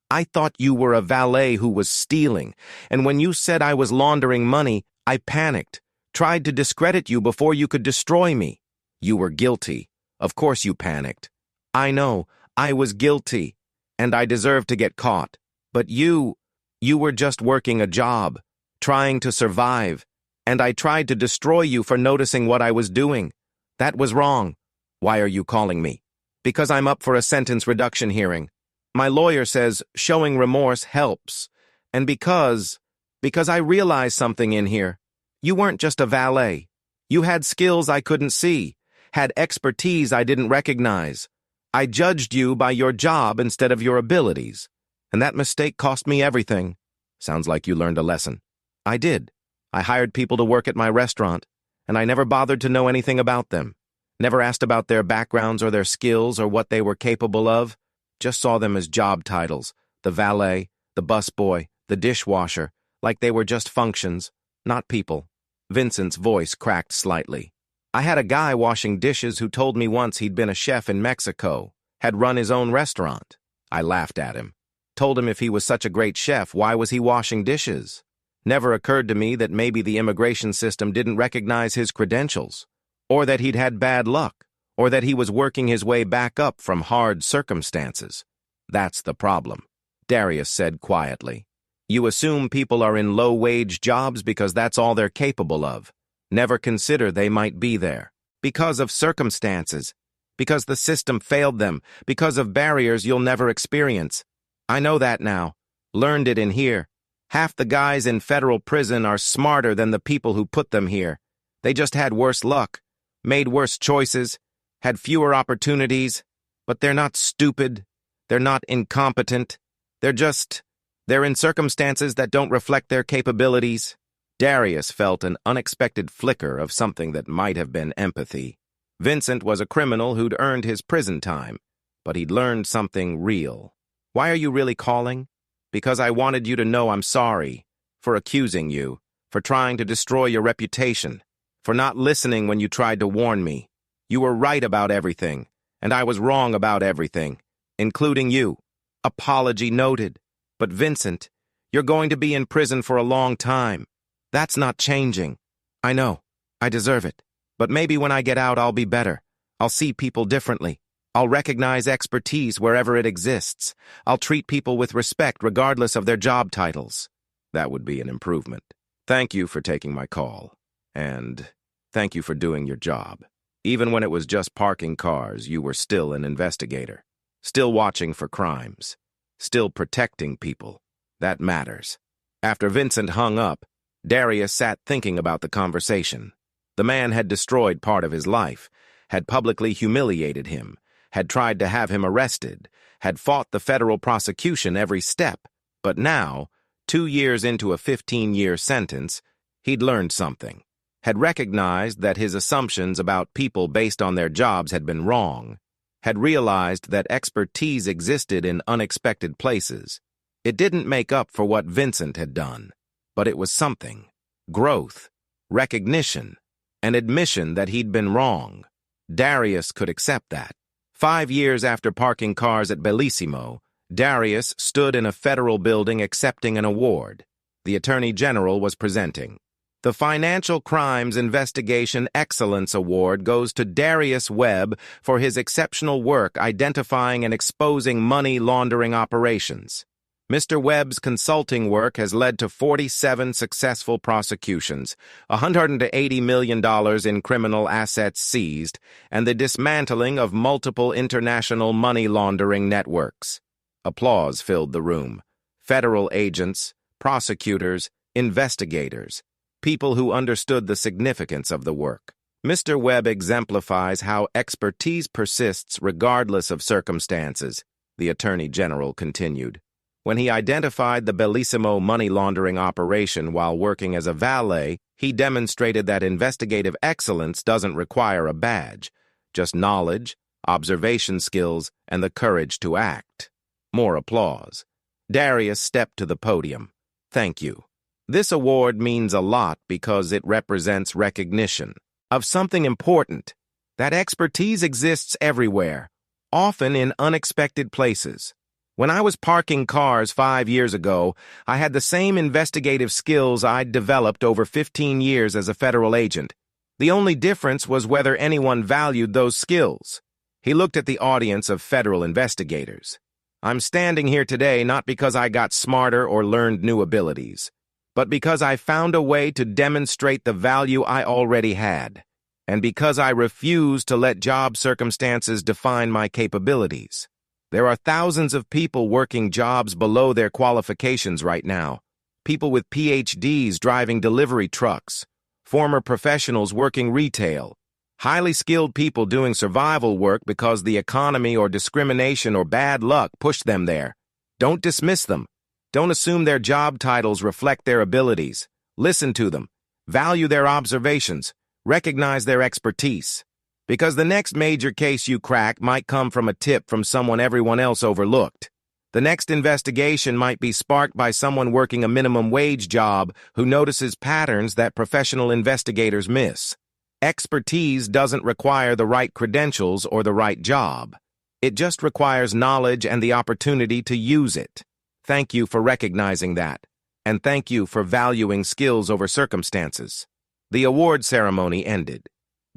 I thought you were a valet who was stealing, and when you said I was laundering money, I panicked, tried to discredit you before you could destroy me. You were guilty. Of course you panicked. I know, I was guilty, and I deserved to get caught. But you were just working a job, trying to survive, and I tried to destroy you for noticing what I was doing. That was wrong. Why are you calling me? Because I'm up for a sentence reduction hearing. My lawyer says showing remorse helps, and because I realized something in here. You weren't just a valet. You had skills I couldn't see, had expertise I didn't recognize. I judged you by your job instead of your abilities, and that mistake cost me everything. Sounds like you learned a lesson. I did. I hired people to work at my restaurant, and I never bothered to know anything about them. Never asked about their backgrounds or their skills or what they were capable of. Just saw them as job titles, the valet, the busboy, the dishwasher, like they were just functions, not people. Vincent's voice cracked slightly. I had a guy washing dishes who told me once he'd been a chef in Mexico, had run his own restaurant. I laughed at him. Told him if he was such a great chef, why was he washing dishes? Never occurred to me that maybe the immigration system didn't recognize his credentials, or that he'd had bad luck, or that he was working his way back up from hard circumstances. That's the problem, Darius said quietly. You assume people are in low-wage jobs because that's all they're capable of. Never consider they might be there. Because of circumstances. Because the system failed them. Because of barriers you'll never experience. I know that now. Learned it in here. Half the guys in federal prison are smarter than the people who put them here. They just had worse luck, made worse choices, had fewer opportunities, but they're not stupid. They're not incompetent. They're in circumstances that don't reflect their capabilities. Darius felt an unexpected flicker of something that might have been empathy. Vincent was a criminal who'd earned his prison time, but he'd learned something real. Why are you really calling? Because I wanted you to know I'm sorry for accusing you, for trying to destroy your reputation, for not listening when you tried to warn me. You were right about everything, and I was wrong about everything, including you. Apology noted. But Vincent, you're going to be in prison for a long time. That's not changing. I know. I deserve it. But maybe when I get out, I'll be better. I'll see people differently. I'll recognize expertise wherever it exists. I'll treat people with respect regardless of their job titles. That would be an improvement. Thank you for taking my call. And thank you for doing your job. Even when it was just parking cars, you were still an investigator. Still watching for crimes. Still protecting people. That matters. After Vincent hung up, Darius sat thinking about the conversation. The man had destroyed part of his life, had publicly humiliated him, had tried to have him arrested, had fought the federal prosecution every step, but now, 2 years into a 15-year sentence, he'd learned something, had recognized that his assumptions about people based on their jobs had been wrong, had realized that expertise existed in unexpected places. It didn't make up for what Vincent had done, but it was something. Growth, recognition, an admission that he'd been wrong. Darius could accept that. 5 years after parking cars at Bellissimo, Darius stood in a federal building accepting an award. The Attorney General was presenting. The Financial Crimes Investigation Excellence Award goes to Darius Webb for his exceptional work identifying and exposing money laundering operations. Mr. Webb's consulting work has led to 47 successful prosecutions, $180 million in criminal assets seized, and the dismantling of multiple international money laundering networks. Applause filled the room. Federal agents, prosecutors, investigators, people who understood the significance of the work. Mr. Webb exemplifies how expertise persists regardless of circumstances, the Attorney General continued. When he identified the Bellissimo money laundering operation while working as a valet, he demonstrated that investigative excellence doesn't require a badge, just knowledge, observation skills, and the courage to act. More applause. Darius stepped to the podium. Thank you. This award means a lot because it represents recognition of something important. That expertise exists everywhere, often in unexpected places. When I was parking cars 5 years ago, I had the same investigative skills I'd developed over 15 years as a federal agent. The only difference was whether anyone valued those skills. He looked at the audience of federal investigators. I'm standing here today not because I got smarter or learned new abilities, but because I found a way to demonstrate the value I already had, and because I refused to let job circumstances define my capabilities. There are thousands of people working jobs below their qualifications right now. People with PhDs driving delivery trucks, former professionals working retail, highly skilled people doing survival work because the economy or discrimination or bad luck pushed them there. Don't dismiss them. Don't assume their job titles reflect their abilities. Listen to them. Value their observations. Recognize their expertise. Because the next major case you crack might come from a tip from someone everyone else overlooked. The next investigation might be sparked by someone working a minimum wage job who notices patterns that professional investigators miss. Expertise doesn't require the right credentials or the right job. It just requires knowledge and the opportunity to use it. Thank you for recognizing that, and thank you for valuing skills over circumstances. The award ceremony ended.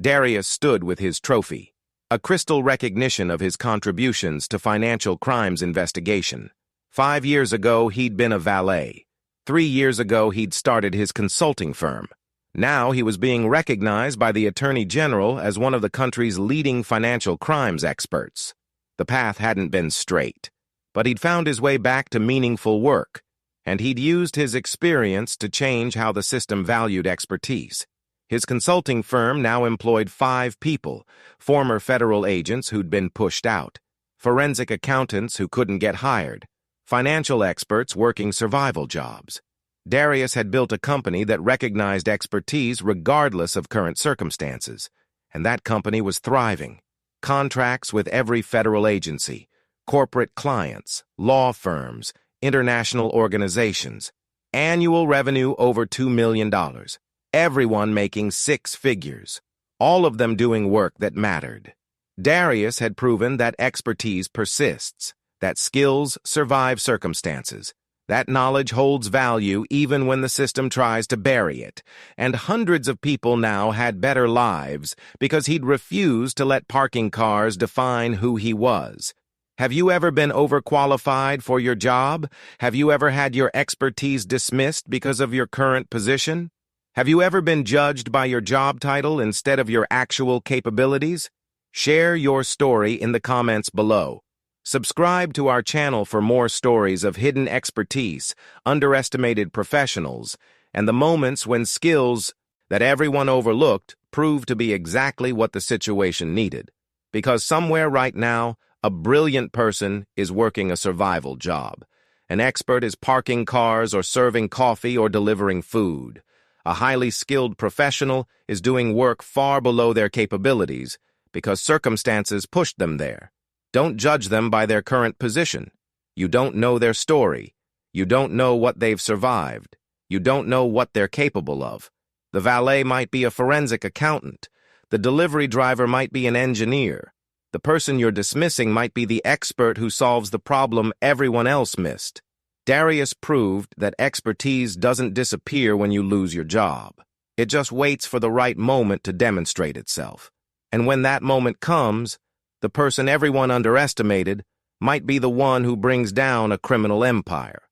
Darius stood with his trophy, a crystal recognition of his contributions to financial crimes investigation. 5 years ago, he'd been a valet. 3 years ago, he'd started his consulting firm. Now he was being recognized by the Attorney General as one of the country's leading financial crimes experts. The path hadn't been straight, but he'd found his way back to meaningful work, and he'd used his experience to change how the system valued expertise. His consulting firm now employed 5 people, former federal agents who'd been pushed out, forensic accountants who couldn't get hired, financial experts working survival jobs. Darius had built a company that recognized expertise regardless of current circumstances, and that company was thriving. Contracts with every federal agency, corporate clients, law firms, international organizations, annual revenue over $2 million. Everyone making 6 figures, all of them doing work that mattered. Darius had proven that expertise persists, that skills survive circumstances, that knowledge holds value even when the system tries to bury it, and hundreds of people now had better lives because he'd refused to let parking cars define who he was. Have you ever been overqualified for your job? Have you ever had your expertise dismissed because of your current position? Have you ever been judged by your job title instead of your actual capabilities? Share your story in the comments below. Subscribe to our channel for more stories of hidden expertise, underestimated professionals, and the moments when skills that everyone overlooked proved to be exactly what the situation needed. Because somewhere right now, a brilliant person is working a survival job. An expert is parking cars or serving coffee or delivering food. A highly skilled professional is doing work far below their capabilities because circumstances pushed them there. Don't judge them by their current position. You don't know their story. You don't know what they've survived. You don't know what they're capable of. The valet might be a forensic accountant. The delivery driver might be an engineer. The person you're dismissing might be the expert who solves the problem everyone else missed. Darius proved that expertise doesn't disappear when you lose your job. It just waits for the right moment to demonstrate itself. And when that moment comes, the person everyone underestimated might be the one who brings down a criminal empire.